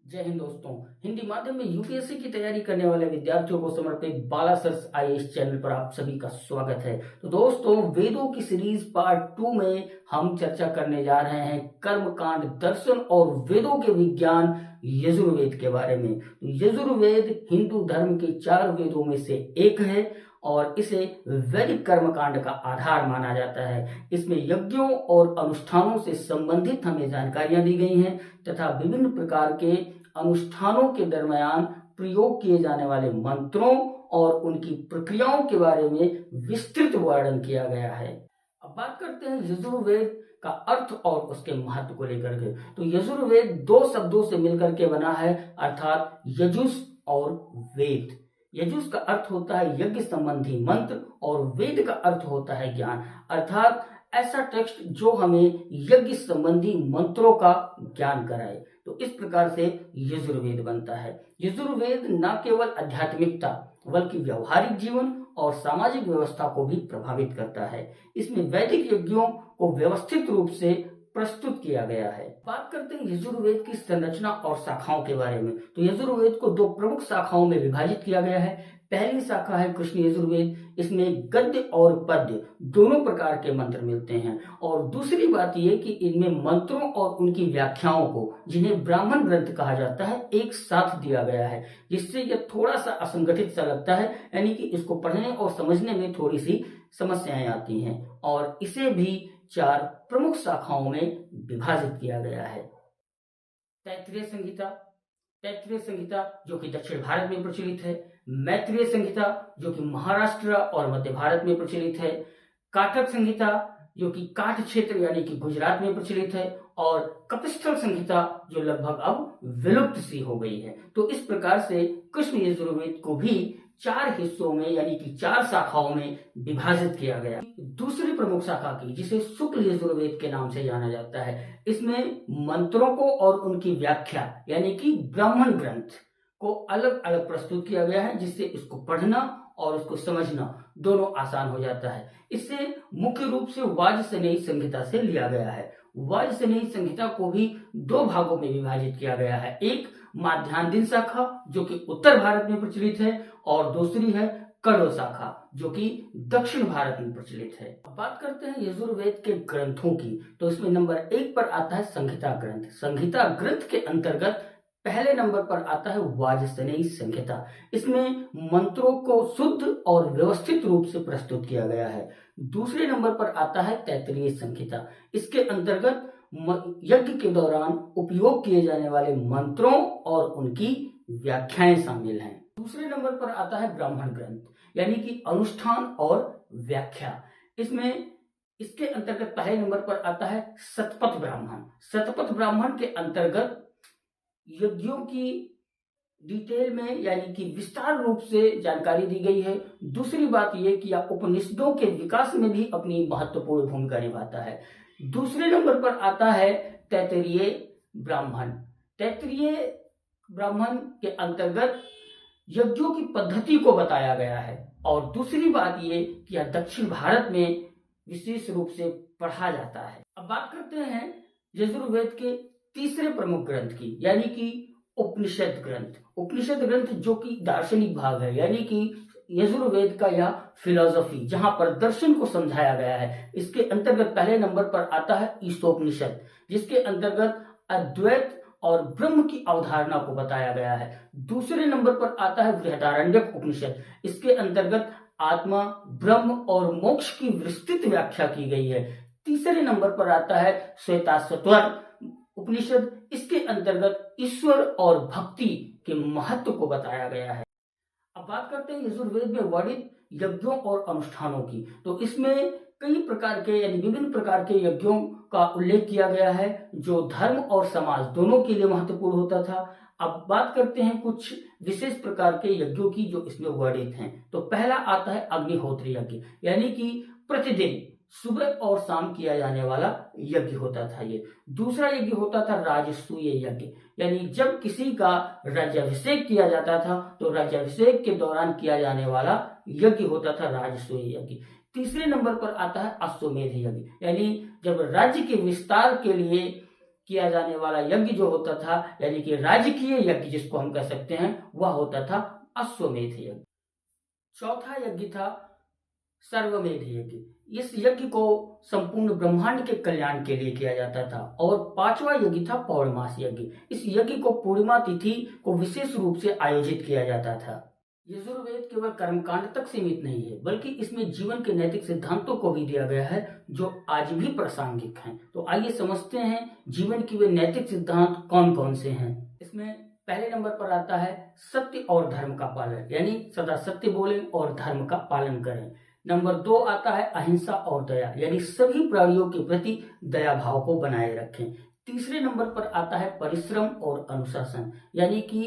जय हिंद दोस्तों। हिंदी माध्यम में यूपीएससी की तैयारी करने वाले विद्यार्थियों को समर्पित बाला सर्स आईएएस चैनल पर आप सभी का स्वागत है। तो दोस्तों, वेदों की सीरीज पार्ट 2 में हम चर्चा करने जा रहे हैं कर्मकांड, दर्शन और वेदों के विज्ञान यजुर्वेद के बारे में। तो यजुर्वेद हिंदू धर्म के 4 वेदों में से एक है और इसे वैदिक कर्मकांड का आधार माना जाता है। इसमें यज्ञों और अनुष्ठानों से संबंधित हमें जानकारियां दी गई हैं तथा विभिन्न प्रकार के अनुष्ठानों के दरमियान प्रयोग किए जाने वाले मंत्रों और उनकी प्रक्रियाओं के बारे में विस्तृत वर्णन किया गया है। अब बात करते हैं यजुर्वेद का अर्थ और उसके महत्व को लेकर के। तो यजुर्वेद 2 शब्दों से मिलकर के बना है, अर्थात यजुस और वेद। यजुस का अर्थ होता है यज्ञ संबंधी मंत्र और वेद का अर्थ होता है ज्ञान, अर्थात ऐसा टेक्स्ट जो हमें यज्ञ संबंधी मंत्रों का ज्ञान कराए। तो इस प्रकार से यजुर्वेद बनता है। यजुर्वेद न केवल आध्यात्मिकता बल्कि व्यवहारिक जीवन और सामाजिक व्यवस्था को भी प्रभावित करता है। इसमें वैदिक यज्ञों को व्यवस्थित रूप से प्रस्तुत किया गया है। बात करते हैं यजुर्वेद की संरचना और शाखाओं के बारे में। तो यजुर्वेद को 2 प्रमुख शाखाओं में विभाजित किया गया है। पहली शाखा है कृष्ण यजुर्वेद। इसमें गद्य और पद्य दोनों प्रकार के मंत्र मिलते हैं। और दूसरी बात यह कि इनमें मंत्रों और उनकी व्याख्याओं को, जिन्हें ब्राह्मण ग्रंथ कहा जाता है, एक साथ दिया गया है, जिससे यह थोड़ा सा असंगठित सा लगता है, यानी कि इसको पढ़ने और समझने में थोड़ी सी समस्याएं आती हैं। और इसे भी 4 प्रमुख शाखाओं में विभाजित किया गया है। तैत्तिरीय संहिता, तैत्तिरीय संहिता जो कि दक्षिण भारत में प्रचलित है। मैत्रेय संहिता जो कि महाराष्ट्र और मध्य भारत में प्रचलित है। काटक संहिता जो कि काठ क्षेत्र यानी कि गुजरात में प्रचलित है। और कपिस्थल संहिता जो लगभग अब विलुप्त सी हो गई है। तो इस प्रकार से कृष्ण यजुर्वेद को भी 4 हिस्सों में यानी कि 4 शाखाओं में विभाजित किया गया। दूसरी प्रमुख शाखा की, जिसे शुक्ल यजुर्वेद के नाम से जाना जाता है, इसमें मंत्रों को और उनकी व्याख्या यानी कि ब्राह्मण ग्रंथ को अलग अलग प्रस्तुत किया गया है, जिससे इसको पढ़ना और उसको समझना दोनों आसान हो जाता है। इसे मुख्य रूप से वाजसेनेयी संहिता से लिया गया है। वाजसेनेयी संहिता को भी 2 भागों में विभाजित किया गया है। एक माध्यान्दिन शाखा जो कि उत्तर भारत में प्रचलित है और दूसरी है कड़ो शाखा जो कि दक्षिण भारत में प्रचलित है। अब बात करते हैं यजुर्वेद के ग्रंथों की। तो इसमें नंबर 1 पर आता है संहिता ग्रंथ। संहिता ग्रंथ के अंतर्गत पहले नंबर पर आता है वाजसेनेयी संहिता। इसमें मंत्रों को शुद्ध और व्यवस्थित रूप से प्रस्तुत किया गया है। दूसरे नंबर पर आता है तैत्तिरीय संहिता। इसके अंतर्गत यज्ञ के दौरान उपयोग किए जाने वाले मंत्रों और उनकी व्याख्याएं शामिल हैं। दूसरे नंबर पर आता है ब्राह्मण ग्रंथ यानी कि अनुष्ठान और व्याख्या। इसके अंतर्गत पहले नंबर पर आता है शतपथ ब्राह्मण। शतपथ ब्राह्मण के अंतर्गत यज्ञों की डिटेल में यानी कि विस्तार रूप से जानकारी दी गई है। दूसरी बात यह कि यह उपनिषदों के विकास में भी अपनी महत्वपूर्ण भूमिका निभाता है। दूसरे नंबर पर आता है तैत्तिरीय ब्राह्मण। तैत्तिरीय ब्राह्मण के अंतर्गत यज्ञों की पद्धति को बताया गया है। और दूसरी बात यह कि यह दक्षिण भारत में विशेष रूप से पढ़ा जाता है। अब बात करते हैं यजुर्वेद के तीसरे प्रमुख ग्रंथ की, यानी कि उपनिषद ग्रंथ। उपनिषद ग्रंथ जो कि दार्शनिक भाग है, यानी कि यजुर्वेद का यह फिलॉसफी जहां पर दर्शन को समझाया गया है। इसके अंतर्गत पहले नंबर पर आता है ईशोपनिषद, जिसके अंतर्गत अद्वैत और ब्रह्म की अवधारणा को बताया गया है। दूसरे नंबर पर आता है बृहदारण्यक उपनिषद। इसके अंतर्गत आत्मा, ब्रह्म और मोक्ष की विस्तृत व्याख्या की गई है। तीसरे नंबर पर आता है श्वेताश्वतर उपनिषद। इसके अंतर्गत ईश्वर और भक्ति के महत्व को बताया गया है। अब बात करते हैं यजुर्वेद में वर्णित यज्ञों और अनुष्ठानों की। तो इसमें कई प्रकार के यानी विभिन्न प्रकार के यज्ञों का उल्लेख किया गया है जो धर्म और समाज दोनों के लिए महत्वपूर्ण होता था। अब बात करते हैं कुछ विशेष प्रकार के यज्ञों की जो इसमें वर्णित हैं। तो पहला आता है अग्निहोत्र यज्ञ, यानी कि प्रतिदिन सुबह और शाम किया जाने वाला यज्ञ होता था ये। दूसरा यज्ञ होता था राजसूय यज्ञ, यानी जब किसी का राज्याभिषेक किया जाता था तो राज्याभिषेक के दौरान किया जाने वाला यज्ञ होता था राजसूय यज्ञ। तीसरे नंबर पर आता है अश्वमेध यज्ञ, यानी जब राज्य के विस्तार के लिए किया जाने वाला यज्ञ जो होता था, यानी कि राजकीय यज्ञ जिसको हम कह सकते हैं, वह होता था अश्वमेध यज्ञ। चौथा यज्ञ था सर्वमेध यज्ञ। इस यज्ञ को संपूर्ण ब्रह्मांड के कल्याण के लिए किया जाता था। और पांचवा यज्ञ था पौर्णमास यज्ञ। इस यज्ञ को पूर्णिमा तिथि को विशेष रूप से आयोजित किया जाता था। यजुर्वेद केवल कर्मकांड तक सीमित नहीं है, बल्कि इसमें जीवन के नैतिक सिद्धांतों को भी दिया गया है जो आज भी प्रासंगिक हैं। तो आइए समझते हैं जीवन की वे नैतिक सिद्धांत कौन कौन से हैं। इसमें पहले नंबर पर आता है सत्य और धर्म का पालन, यानी सदा सत्य बोलें और धर्म का पालन करें। नंबर 2 आता है अहिंसा और दया, यानी सभी प्राणियों के प्रति दया भाव को बनाए रखें। तीसरे नंबर पर आता है परिश्रम और अनुशासन, यानी कि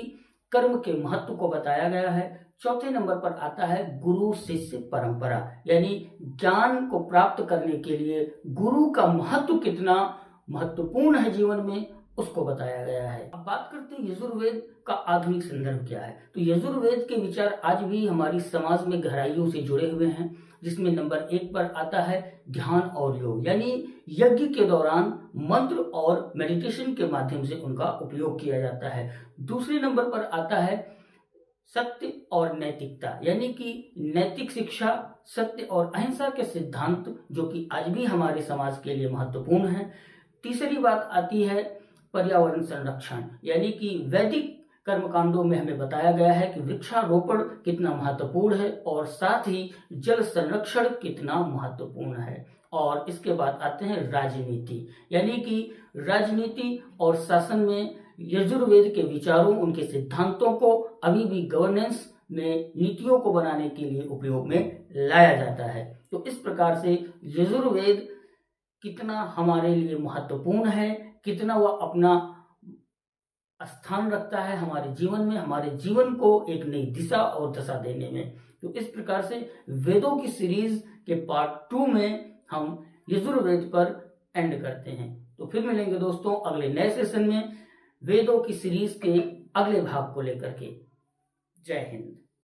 कर्म के महत्व को बताया गया है। चौथे नंबर पर आता है गुरु शिष्य परंपरा, यानी ज्ञान को प्राप्त करने के लिए गुरु का महत्व कितना महत्वपूर्ण है जीवन में, उसको बताया गया है। अब बात करते हैं यजुर्वेद का आधुनिक संदर्भ क्या है। तो यजुर्वेद के विचार आज भी हमारी समाज में गहराइयों से जुड़े हुए हैं, जिसमें नंबर 1 पर आता है ध्यान और योग, यानी यज्ञ के दौरान मंत्र और मेडिटेशन के माध्यम से उनका उपयोग किया जाता है। दूसरे नंबर पर आता है सत्य और नैतिकता, यानी कि नैतिक शिक्षा, सत्य और अहिंसा के सिद्धांत जो कि आज भी हमारे समाज के लिए महत्वपूर्ण है। तीसरी बात आती है पर्यावरण संरक्षण, यानी कि वैदिक कर्मकांडों में हमें बताया गया है कि वृक्षारोपण कितना महत्वपूर्ण है और साथ ही जल संरक्षण कितना महत्वपूर्ण है। और इसके बाद आते हैं राजनीति, यानी कि राजनीति और शासन में यजुर्वेद के विचारों, उनके सिद्धांतों को अभी भी गवर्नेंस में नीतियों को बनाने के लिए उपयोग में लाया जाता है। तो इस प्रकार से यजुर्वेद कितना हमारे लिए महत्वपूर्ण है, कितना वह अपना स्थान रखता है हमारे जीवन में, हमारे जीवन को एक नई दिशा और दशा देने में। तो इस प्रकार से वेदों की सीरीज के पार्ट 2 में हम यजुर्वेद पर एंड करते हैं। तो फिर मिलेंगे दोस्तों अगले नए सेशन में वेदों की सीरीज के अगले भाग को लेकर के। जय हिंद।